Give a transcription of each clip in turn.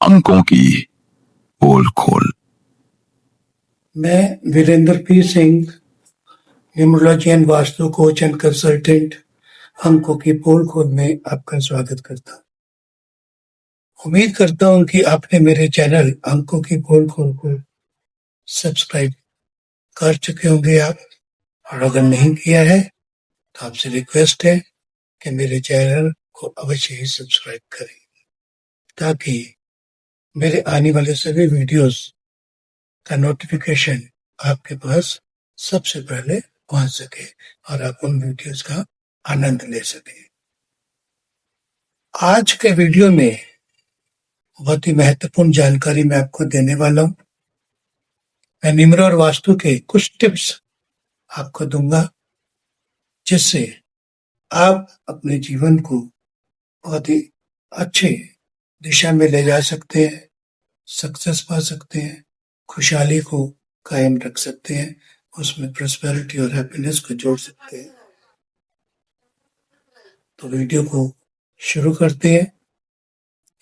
अंकों की पोल खोल। मैं Virendra P Singh, numerology and Vastu coach and consultant, अंकों की पोल खोल में आपका स्वागत करता हूँ। उम्मीद करता हूँ कि आपने मेरे चैनल अंकों की पोल खोल को सब्सक्राइब कर चुके होंगे आप, और अगर नहीं किया है तो आपसे रिक्वेस्ट है कि मेरे चैनल को अवश्य ही सब्सक्राइब करें, ताकि मेरे आने वाले सभी वीडियोस का नोटिफिकेशन आपके पास सबसे पहले पहुंच सके और आप उन वीडियोस का आनंद ले सके। आज के वीडियो में बहुत ही महत्वपूर्ण जानकारी मैं आपको देने वाला हूं। मैं न्यूमरो और वास्तु के कुछ टिप्स आपको दूंगा, जिससे आप अपने जीवन को बहुत ही अच्छे दिशा में ले जा सकते हैं, सक्सेस पा सकते हैं, खुशहाली को कायम रख सकते हैं, उसमें प्रॉस्पेरिटी और हैप्पीनेस को जोड़ सकते हैं। तो वीडियो को शुरू करते हैं।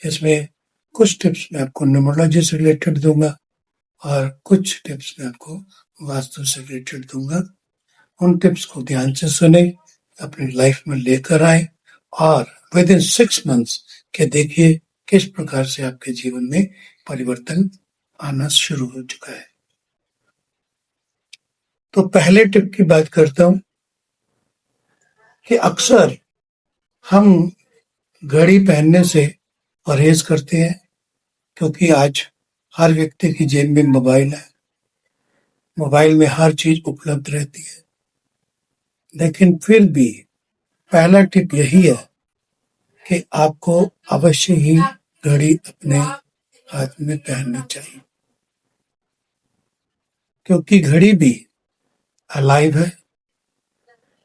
इसमें कुछ टिप्स मैं आपको न्यूमरोलॉजी से रिलेटेड दूंगा और कुछ टिप्स मैं आपको वास्तु से रिलेटेड दूंगा। उन टिप्स को ध्यान से सुने, अपनी लाइफ में लेकर आए और विद इन 6 मंथ्स के देखिए किस प्रकार से आपके जीवन में परिवर्तन आना शुरू हो चुका है। तो पहले टिप की बात करता हूं कि अक्सर हम घड़ी पहनने से परहेज करते हैं, क्योंकि आज हर व्यक्ति की जेब में मोबाइल है, मोबाइल में हर चीज उपलब्ध रहती है। लेकिन फिर भी पहला टिप यही है कि आपको अवश्य ही घड़ी अपने हाथ में पहननी चाहिए, क्योंकि घड़ी भी अलाइव है।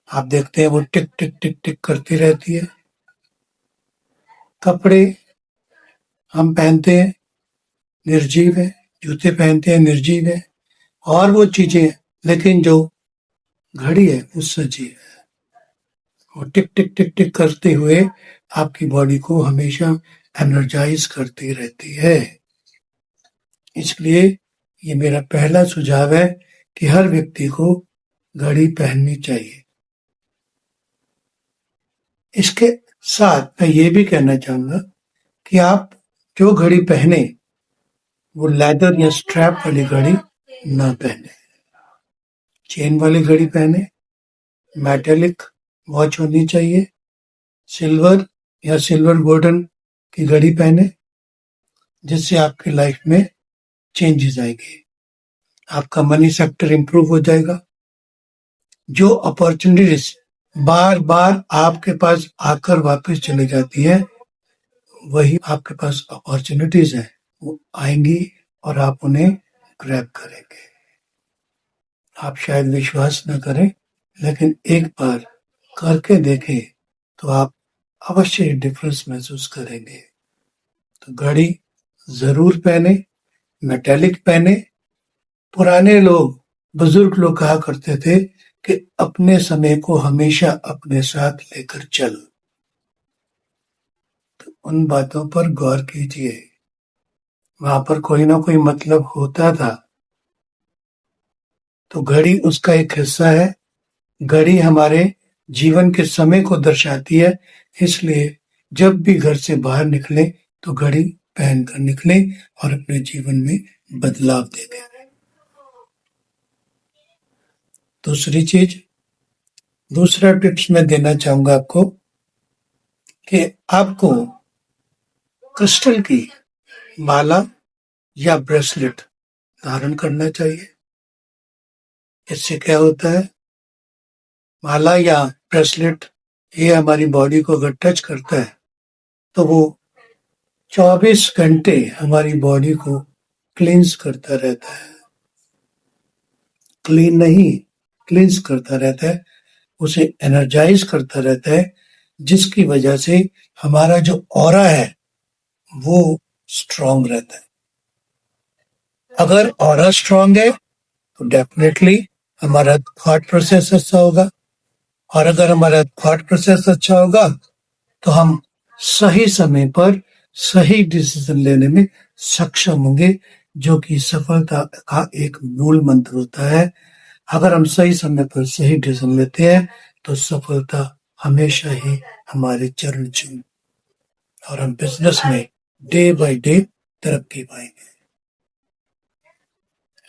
आप देखते हैं वो टिक टिक टिक टिक करती रहती है। कपड़े हम पहनते हैं, निर्जीव है। जूते पहनते हैं, निर्जीव है। और वो चीजें, लेकिन जो घड़ी है वो सजीव है। वो टिक टिक टिक टिक करते हुए आपकी बॉडी को हमेशा एनर्जाइज करती रहती है। इसलिए ये मेरा पहला सुझाव है कि हर व्यक्ति को घड़ी पहननी चाहिए। इसके साथ मैं ये भी कहना चाहूंगा कि आप जो घड़ी पहने वो लेदर या स्ट्रैप वाली घड़ी ना पहने, चेन वाली घड़ी पहने। मेटेलिक वॉच होनी चाहिए, सिल्वर या सिल्वर गोल्डन की घड़ी पहने, जिससे आपकी लाइफ में चेंजेस आएंगे, आपका मनी सेक्टर इंप्रूव हो जाएगा। जो अपॉर्चुनिटीज बार बार आपके पास आकर वापस चली जाती है, वही आपके पास अपॉर्चुनिटीज है, वो आएंगी और आप उन्हें ग्रैब करेंगे। आप शायद विश्वास न करें, लेकिन एक बार करके देखें तो आप अवश्य डिफरेंस महसूस करेंगे। तो घड़ी जरूर पहने, मेटेलिक पहने। पुराने लोग, बुजुर्ग लोग कहा करते थे कि अपने समय को हमेशा अपने साथ लेकर चल। तो उन बातों पर गौर कीजिए, वहां पर कोई ना कोई मतलब होता था। तो घड़ी उसका एक हिस्सा है। घड़ी हमारे जीवन के समय को दर्शाती है, इसलिए जब भी घर से बाहर निकले तो घड़ी पहनकर निकले और अपने जीवन में बदलाव देखें। दूसरा टिप्स मैं देना चाहूंगा आपको कि आपको क्रिस्टल की माला या ब्रेसलेट धारण करना चाहिए। इससे क्या होता है, माला या ब्रेसलेट ये हमारी बॉडी को अगर टच करता है तो वो 24 घंटे हमारी बॉडी को क्लींस करता रहता है। क्लीन नहीं, क्लींस करता रहता है, उसे एनर्जाइज करता रहता है, जिसकी वजह से हमारा जो ऑरा है वो स्ट्रांग रहता है। अगर ऑरा स्ट्रांग है तो डेफिनेटली हमारा थॉट प्रोसेस अच्छा होगा, और अगर हमारा थॉट प्रोसेस अच्छा होगा तो हम सही समय पर सही डिसीजन लेने में सक्षम होंगे, जो कि सफलता का एक मूल मंत्र होता है। अगर हम सही समय पर सही डिसीजन लेते हैं तो सफलता हमेशा ही हमारे चरण छूए और हम बिजनेस में डे बाय डे तरक्की पाएंगे।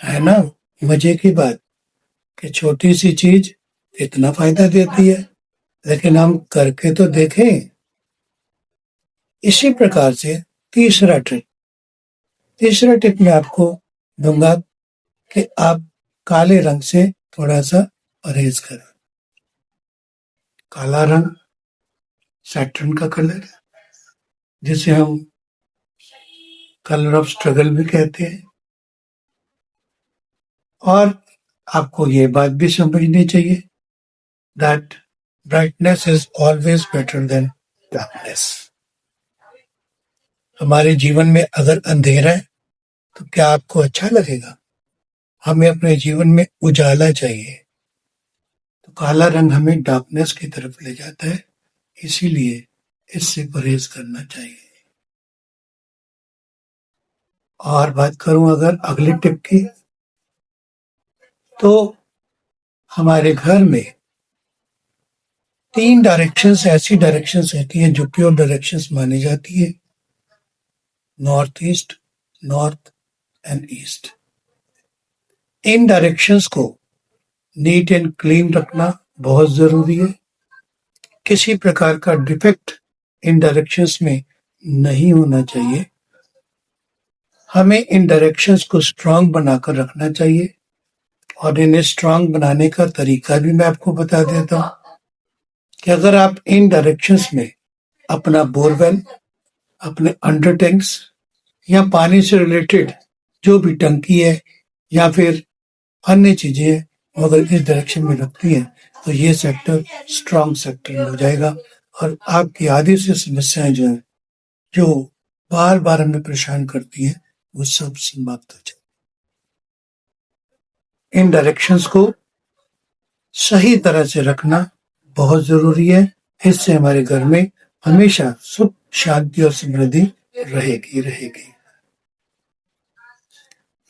है ना मजे की बात कि छोटी सी चीज इतना फायदा देती है, लेकिन हम करके तो देखें। इसी प्रकार से तीसरा टिप मैं आपको दूंगा कि आप काले रंग से थोड़ा सा परहेज करें। काला रंग सैटर्न का कलर है, जिसे हम कलर ऑफ स्ट्रगल भी कहते हैं। और आपको ये बात भी समझनी चाहिए that brightness is always better than darkness. हमारे जीवन में अगर अंधेरा है तो क्या आपको अच्छा लगेगा? हमें अपने जीवन में उजाला चाहिए। तो काला रंग हमें डार्कनेस की तरफ ले जाता है, इसीलिए इससे परहेज करना चाहिए। और बात करूं अगर अगली टिप की, तो हमारे घर में 3 डायरेक्शंस ऐसी डायरेक्शंस होती हैं जो प्योर डायरेक्शंस मानी जाती है, north east, north and east. In directions को नीट एंड क्लीन रखना बहुत जरूरी है। किसी प्रकार का डिफेक्ट इन डायरेक्शंस में नहीं होना चाहिए। हमें इन डायरेक्शंस को स्ट्रांग बनाकर रखना चाहिए, और इन्हें स्ट्रांग बनाने का तरीका भी मैं आपको बता देता हूं कि अगर आप इन डायरेक्शंस में अपना बोरवेल, अपने अंडर टैंक्स या पानी से रिलेटेड जो भी टंकी है या फिर अन्य चीजें हैं, अगर इस डायरेक्शन में रखती हैं तो ये सेक्टर स्ट्रांग सेक्टर हो जाएगा, और आपकी आधी से समस्याएं जो है, जो बार बार हमें परेशान करती हैं, वो सब समाप्त हो जाए। इन डायरेक्शंस को सही तरह से रखना बहुत जरूरी है। इससे हमारे घर में हमेशा सुख, शांति और समृद्धि रहेगी।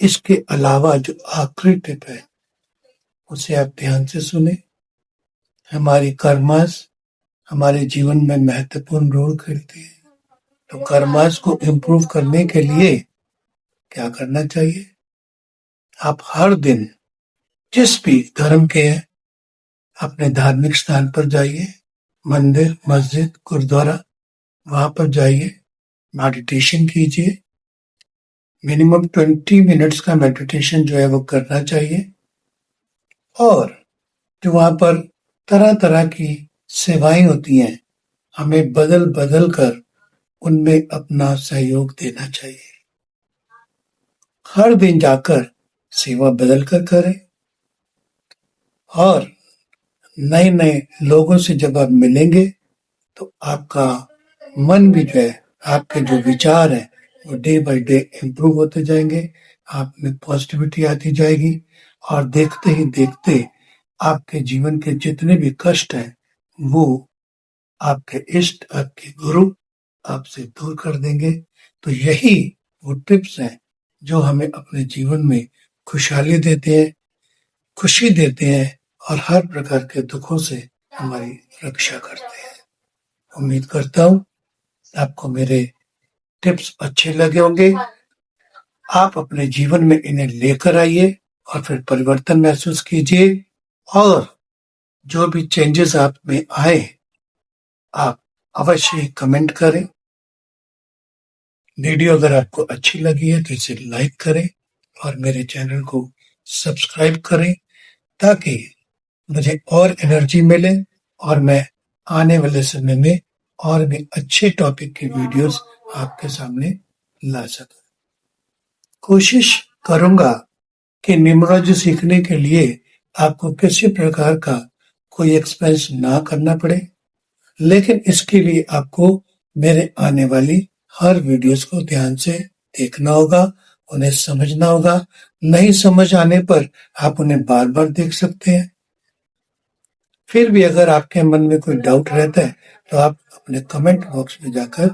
इसके अलावा जो आखिरी टिप है उसे आप ध्यान से सुने। हमारी कर्मास हमारे जीवन में महत्वपूर्ण रोल खेलती है। तो कर्मास को इम्प्रूव करने के लिए क्या करना चाहिए? आप हर दिन जिस भी धर्म के हैं अपने धार्मिक स्थान पर जाइए, मंदिर, मस्जिद, गुरुद्वारा, वहां पर जाइए, मेडिटेशन कीजिए। मिनिमम 20 मिनट्स का मेडिटेशन जो है वो करना चाहिए। और जो वहां पर तरह तरह की सेवाएं होती हैं, हमें बदल बदल कर उनमें अपना सहयोग देना चाहिए। हर दिन जाकर सेवा बदल कर करें, और नए नए लोगों से जब आप मिलेंगे तो आपका मन भी जो है, आपके जो विचार है वो डे बाय डे इम्प्रूव होते जाएंगे। आप में पॉजिटिविटी आती जाएगी, और देखते ही देखते आपके जीवन के जितने भी कष्ट हैं वो आपके इष्ट, आपके गुरु आपसे दूर कर देंगे। तो यही वो टिप्स हैं जो हमें अपने जीवन में खुशहाली देते हैं, खुशी देते हैं, और हर प्रकार के दुखों से हमारी रक्षा करते हैं। उम्मीद करता हूं आपको मेरे टिप्स अच्छे लगे होंगे। आप अपने जीवन में इन्हें लेकर आइए और फिर परिवर्तन महसूस कीजिए, और जो भी चेंजेस आप में आए आप अवश्य ही कमेंट करें। वीडियो अगर आपको अच्छी लगी है तो इसे लाइक करें और मेरे चैनल को सब्सक्राइब करें, ताकि मुझे और एनर्जी मिले और मैं आने वाले समय में और भी अच्छे टॉपिक की वीडियोस आपके सामने ला सकूं। कोशिश करूंगा कि न्यूमरोलॉजी सीखने के लिए आपको किसी प्रकार का कोई एक्सपेंस ना करना पड़े, लेकिन इसके लिए आपको मेरे आने वाली हर वीडियोस को ध्यान से देखना होगा, उन्हें समझना होगा। नहीं समझ आने पर आप उन्हें बार बार देख सकते हैं। फिर भी अगर आपके मन में कोई डाउट रहता है तो आप अपने कमेंट बॉक्स में जाकर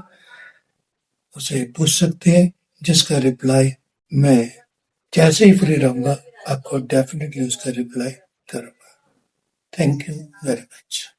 उसे पूछ सकते हैं, जिसका रिप्लाई मैं जैसे ही फ्री रहूंगा आपको डेफिनेटली उसका रिप्लाई करूंगा। Thank you very much.